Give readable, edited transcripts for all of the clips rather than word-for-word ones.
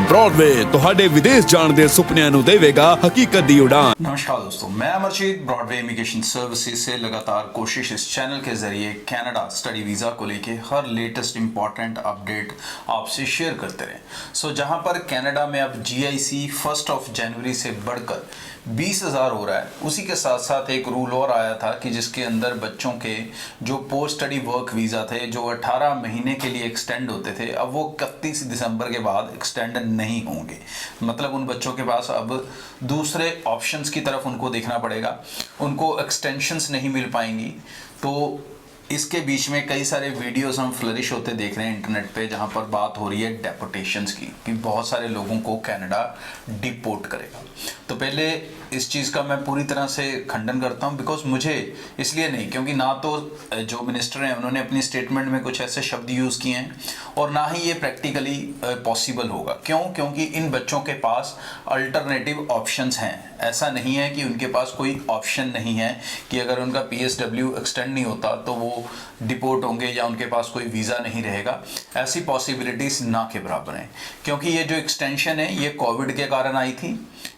Broadway ਤੁਹਾਡੇ विदेश जाਣ ਦੇ ਸੁਪਨਿਆਂ ਨੂੰ ਦੇਵੇਗਾ हकीकत ਦੀ उड़ान। नमस्कार दोस्तों, मैं अमरजीत ब्रॉडवे इमिग्रेशन सर्विसेज से लगातार कोशिश इस चैनल के जरिए कनाडा स्टडी वीज़ा को लेके हर लेटेस्ट इंपॉर्टेंट अपडेट आपसे शेयर करते रहे। सो जहां पर कनाडा में अब GIC 1 जनवरी से बढ़कर 20,000 हो रहा है, उसी के साथ साथ एक रूल और आया था कि जिसके अंदर बच्चों के जो पोस्ट स्टडी वर्क वीज़ा थे जो 18 महीने के लिए एक्सटेंड होते थे, अब वो 31 दिसंबर के बाद एक्सटेंड नहीं होंगे। मतलब उन बच्चों के पास अब दूसरे ऑप्शंस की तरफ उनको देखना पड़ेगा, उनको एक्सटेंशंस नहीं मिल पाएंगी। तो इसके बीच में कई सारे वीडियोस हम फ्लरिश होते देख रहे हैं इंटरनेट पे, जहां पर बात हो रही है डेपोटेशंस की कि बहुत सारे लोगों को कनाडा डिपोर्ट करेगा। तो पहले इस चीज़ का मैं पूरी तरह से खंडन करता हूं, बिकॉज मुझे इसलिए नहीं, क्योंकि ना तो जो मिनिस्टर हैं उन्होंने अपनी स्टेटमेंट में कुछ ऐसे शब्द यूज़ किए हैं और ना ही ये प्रैक्टिकली पॉसिबल होगा। क्यों? क्योंकि इन बच्चों के पास अल्टरनेटिव ऑप्शंस हैं। ऐसा नहीं है कि उनके पास कोई ऑप्शन नहीं है कि अगर उनका PSW एक्सटेंड नहीं होता तो वो डिपोर्ट होंगे या उनके पास कोई वीज़ा नहीं रहेगा। ऐसी पॉसिबिलिटीज़ ना के बराबर हैं, क्योंकि ये जो एक्सटेंशन है ये कोविड के कारण आई थी,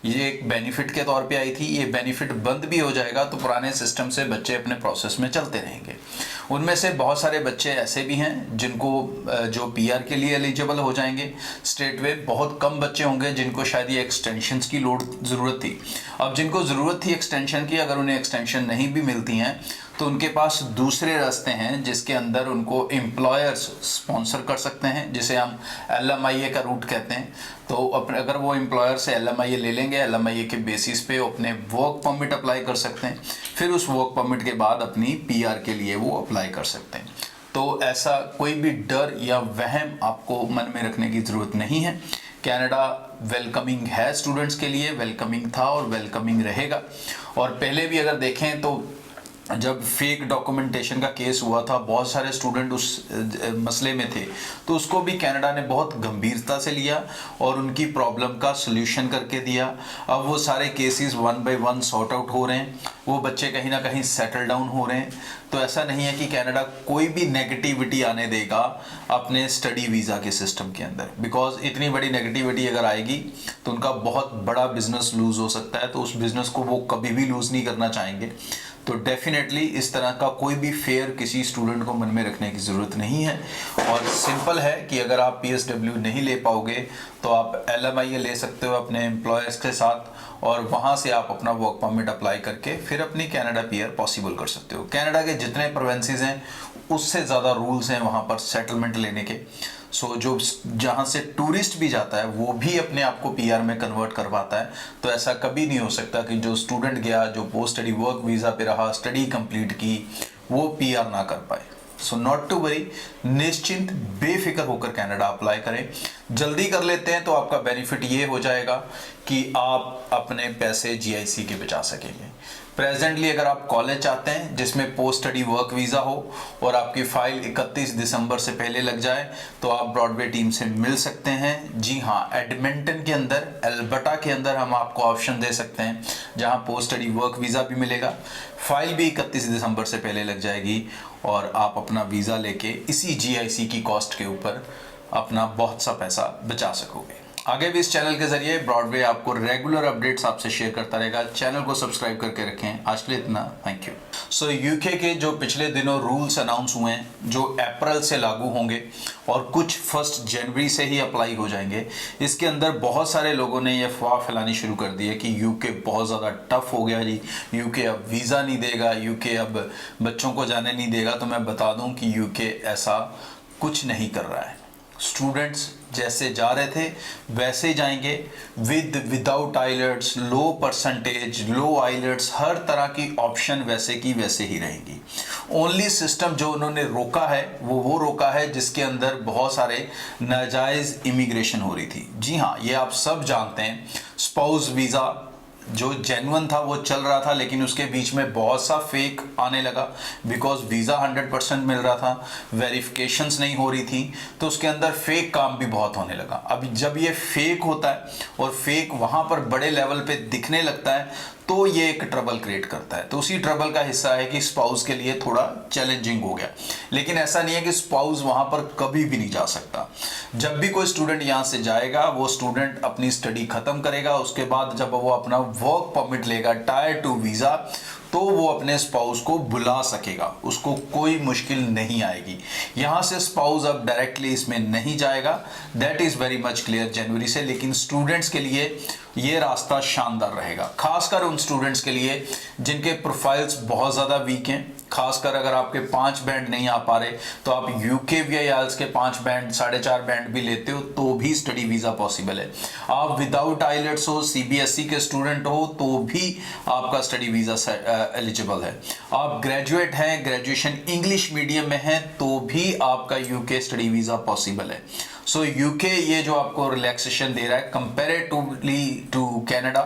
ये एक बेनिफिट के तौर पे आई थी। ये बेनिफिट बंद भी हो जाएगा तो पुराने सिस्टम से बच्चे अपने प्रोसेस में चलते रहेंगे। उनमें से बहुत सारे बच्चे ऐसे भी हैं जिनको जो PR के लिए एलिजिबल हो जाएंगे स्ट्रेट वे। बहुत कम बच्चे होंगे जिनको शायद ये एक्सटेंशंस की ज़रूरत थी। अब जिनको ज़रूरत थी एक्सटेंशन की, अगर उन्हें एक्सटेंशन नहीं भी मिलती हैं तो उनके पास दूसरे रास्ते हैं जिसके अंदर उनको एम्प्लॉयर्स स्पॉन्सर कर सकते हैं, जिसे हम LMIA का रूट कहते हैं। तो अगर वो एम्प्लॉयर से LMIA ले लेंगे, LMIA के बेसिस पे अपने वर्क परमिट अप्लाई कर सकते हैं, फिर उस वर्क परमिट के बाद अपनी PR के लिए वो अप्लाई कर सकते हैं। तो ऐसा कोई भी डर या वहम आपको मन में रखने की ज़रूरत नहीं है। कनाडा वेलकमिंग है, स्टूडेंट्स के लिए वेलकमिंग था और वेलकमिंग रहेगा। और पहले भी अगर देखें तो जब फेक डॉक्यूमेंटेशन का केस हुआ था, बहुत सारे स्टूडेंट उस मसले में थे, तो उसको भी कनाडा ने बहुत गंभीरता से लिया और उनकी प्रॉब्लम का सल्यूशन करके दिया। अब वो सारे केसेस 1 बाय 1 सॉर्ट आउट हो रहे हैं, वो बच्चे कहीं ना कहीं सेटल डाउन हो रहे हैं। तो ऐसा नहीं है कि कनाडा कोई भी नेगेटिविटी आने देगा अपने स्टडी वीज़ा के सिस्टम के अंदर, बिकॉज इतनी बड़ी नेगेटिविटी अगर आएगी तो उनका बहुत बड़ा बिजनेस लूज हो सकता है। तो उस बिजनेस को वो कभी भी लूज नहीं करना चाहेंगे। तो डेफिनेटली इस तरह का कोई भी फेयर किसी स्टूडेंट को मन में रखने की ज़रूरत नहीं है। और सिंपल है कि अगर आप PSW नहीं ले पाओगे तो आप LMIA ले सकते हो अपने एम्प्लॉयर्स के साथ, और वहाँ से आप अपना वर्क परमिट अप्लाई करके फिर अपनी कनाडा PR पॉसिबल कर सकते हो। कनाडा के जितने प्रोविंसेस हैं उससे ज़्यादा रूल्स हैं वहाँ पर सेटलमेंट लेने के। सो जो जहाँ से टूरिस्ट भी जाता है वो भी अपने आप को PR में कन्वर्ट करवाता है। तो ऐसा कभी नहीं हो सकता कि जो स्टूडेंट गया, जो पोस्ट स्टडी वर्क वीज़ा पे रहा, स्टडी कंप्लीट की, वो PR ना कर पाए। सो नॉट टू वरी, निश्चिंत बेफिक्र होकर कनाडा अप्लाई करें। जल्दी कर लेते हैं तो आपका बेनिफिट ये हो जाएगा कि आप अपने पैसे GIC के बचा सकेंगे। प्रेजेंटली अगर आप कॉलेज चाहते हैं जिसमें पोस्ट स्टडी वर्क वीज़ा हो और आपकी फ़ाइल 31 दिसंबर से पहले लग जाए तो आप ब्रॉडवे टीम से मिल सकते हैं। जी हाँ, एडमिंटन के अंदर, एल्बर्टा के अंदर हम आपको ऑप्शन दे सकते हैं जहां पोस्ट स्टडी वर्क वीज़ा भी मिलेगा, फाइल भी 31 दिसंबर से पहले लग जाएगी और आप अपना वीज़ा लेके इसी GIC की कॉस्ट के ऊपर अपना बहुत सा पैसा बचा सकोगे। आगे भी इस चैनल के जरिए ब्रॉडवे आपको रेगुलर अपडेट्स आपसे शेयर करता रहेगा। चैनल को सब्सक्राइब करके रखें। आज के लिए इतना, थैंक यू। सो UK के जो पिछले दिनों रूल्स अनाउंस हुए हैं, जो अप्रैल से लागू होंगे और कुछ 1 जनवरी से ही अप्लाई हो जाएंगे, इसके अंदर बहुत सारे लोगों ने ये अफवाह फैलानी शुरू कर दी है कि UK बहुत ज़्यादा टफ हो गया जी, UK अब वीज़ा नहीं देगा, UK अब बच्चों को जाने नहीं देगा। तो मैं बता दूं कि UK ऐसा कुछ नहीं कर रहा है। स्टूडेंट्स जैसे जा रहे थे वैसे ही जाएंगे, विदाउट आइलेट्स, लो परसेंटेज, लो आइलेट्स, हर तरह की ऑप्शन वैसे की वैसे ही रहेंगी। ओनली सिस्टम जो उन्होंने रोका है वो रोका है जिसके अंदर बहुत सारे नाजायज़ इमिग्रेशन हो रही थी। जी हाँ, ये आप सब जानते हैं। स्पाउस वीज़ा जो जेन्युइन था वो चल रहा था, लेकिन उसके बीच में बहुत सा फेक आने लगा, बिकॉज वीज़ा 100% मिल रहा था, वेरिफिकेशंस नहीं हो रही थी, तो उसके अंदर फेक काम भी बहुत होने लगा। अब जब ये फेक होता है और फेक वहाँ पर बड़े लेवल पे दिखने लगता है तो ये एक ट्रबल क्रिएट करता है। तो उसी ट्रबल का हिस्सा है कि स्पाउस के लिए थोड़ा चैलेंजिंग हो गया, लेकिन ऐसा नहीं है कि स्पाउस वहां पर कभी भी नहीं जा सकता। जब भी कोई स्टूडेंट यहां से जाएगा, वो स्टूडेंट अपनी स्टडी खत्म करेगा, उसके बाद जब वो अपना वर्क परमिट लेगा, टायर 2 वीजा, तो वो अपने स्पाउस को बुला सकेगा, उसको कोई मुश्किल नहीं आएगी। यहां से स्पाउस अब डायरेक्टली इसमें नहीं जाएगा, that is very much clear जनवरी से। लेकिन स्टूडेंट्स के लिए ये रास्ता शानदार रहेगा, खासकर उन स्टूडेंट्स के लिए जिनके प्रोफाइल्स बहुत ज़्यादा वीक हैं। खासकर अगर आपके 5 बैंड नहीं आ पा रहे, तो आप UKVIELTS के 5 बैंड, 4.5 बैंड भी लेते हो तो भी स्टडी वीज़ा पॉसिबल है। आप विदाउट आइलेट्स हो, CBSE के स्टूडेंट हो, तो भी आपका स्टडी वीज़ा एलिजिबल है। आप ग्रेजुएट हैं, ग्रेजुएशन इंग्लिश मीडियम में है, तो भी आपका UK स्टडी वीज़ा पॉसिबल है। सो UK ये जो आपको रिलैक्सेशन दे रहा है comparatively to Canada,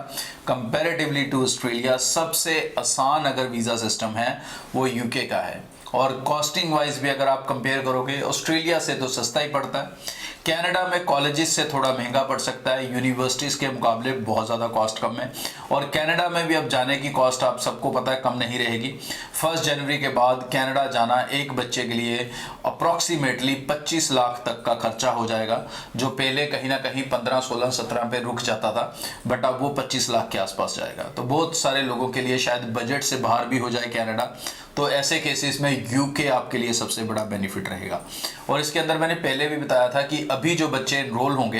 comparatively to Australia, सबसे आसान अगर वीज़ा सिस्टम है वो UK का है। और कॉस्टिंग वाइज भी अगर आप कंपेयर करोगे, ऑस्ट्रेलिया से तो सस्ता ही पड़ता है। कनाडा में कॉलेजेस से थोड़ा महंगा पड़ सकता है, यूनिवर्सिटीज़ के मुकाबले बहुत ज़्यादा कॉस्ट कम है। और कनाडा में भी अब जाने की कॉस्ट आप सबको पता है कम नहीं रहेगी। 1 जनवरी के बाद कनाडा जाना एक बच्चे के लिए अप्रॉक्सीमेटली 25 लाख तक का खर्चा हो जाएगा, जो पहले कहीं ना कहीं 15, 16, 17 पे रुक जाता था, बट अब वो 25 लाख के आसपास जाएगा। तो बहुत सारे लोगों के लिए शायद बजट से बाहर भी हो जाए कनाडा, तो ऐसे केसेस में UK आपके लिए सबसे बड़ा बेनिफिट रहेगा। और इसके अंदर मैंने पहले भी बताया था कि अभी जो बच्चे एनरोल होंगे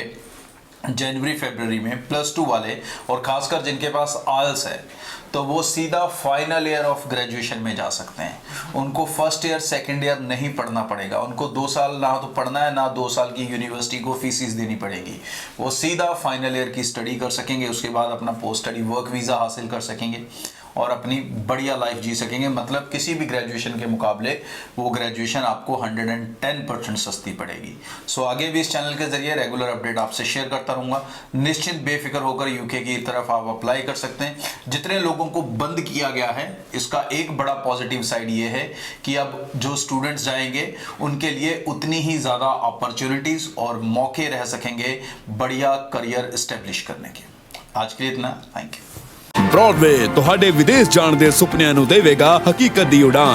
जनवरी फरवरी में, +2 वाले, और खासकर जिनके पास आल्स है, तो वो सीधा फाइनल ईयर ऑफ ग्रेजुएशन में जा सकते हैं। उनको फर्स्ट ईयर सेकंड ईयर नहीं पढ़ना पड़ेगा, उनको 2 साल ना तो पढ़ना है, ना 2 साल की यूनिवर्सिटी को फीस देनी पड़ेगी। वो सीधा फाइनल ईयर की स्टडी कर सकेंगे, उसके बाद अपना पोस्ट स्टडी वर्क वीज़ा हासिल कर सकेंगे और अपनी बढ़िया लाइफ जी सकेंगे। मतलब किसी भी ग्रेजुएशन के मुकाबले वो ग्रेजुएशन आपको 110% सस्ती पड़ेगी। सो आगे भी इस चैनल के जरिए रेगुलर अपडेट आपसे शेयर करता रहूँगा। निश्चिंत बेफिक्र होकर UK की तरफ आप अप्लाई कर सकते हैं। जितने लोगों को बंद किया गया है, इसका एक बड़ा पॉजिटिव साइड ये है कि अब जो स्टूडेंट्स जाएंगे उनके लिए उतनी ही ज़्यादा अपॉर्चुनिटीज़ और मौके रह सकेंगे बढ़िया करियर इस्टेब्लिश करने के। आज के लिए इतना, थैंक यू। ब्रॉडवे ਤੁਹਾਡੇ ਵਿਦੇਸ਼ ਜਾਣ ਦੇ ਸੁਪਨਿਆਂ ਨੂੰ ਦੇਵੇਗਾ ਹਕੀਕਤ ਦੀ ਉਡਾਨ।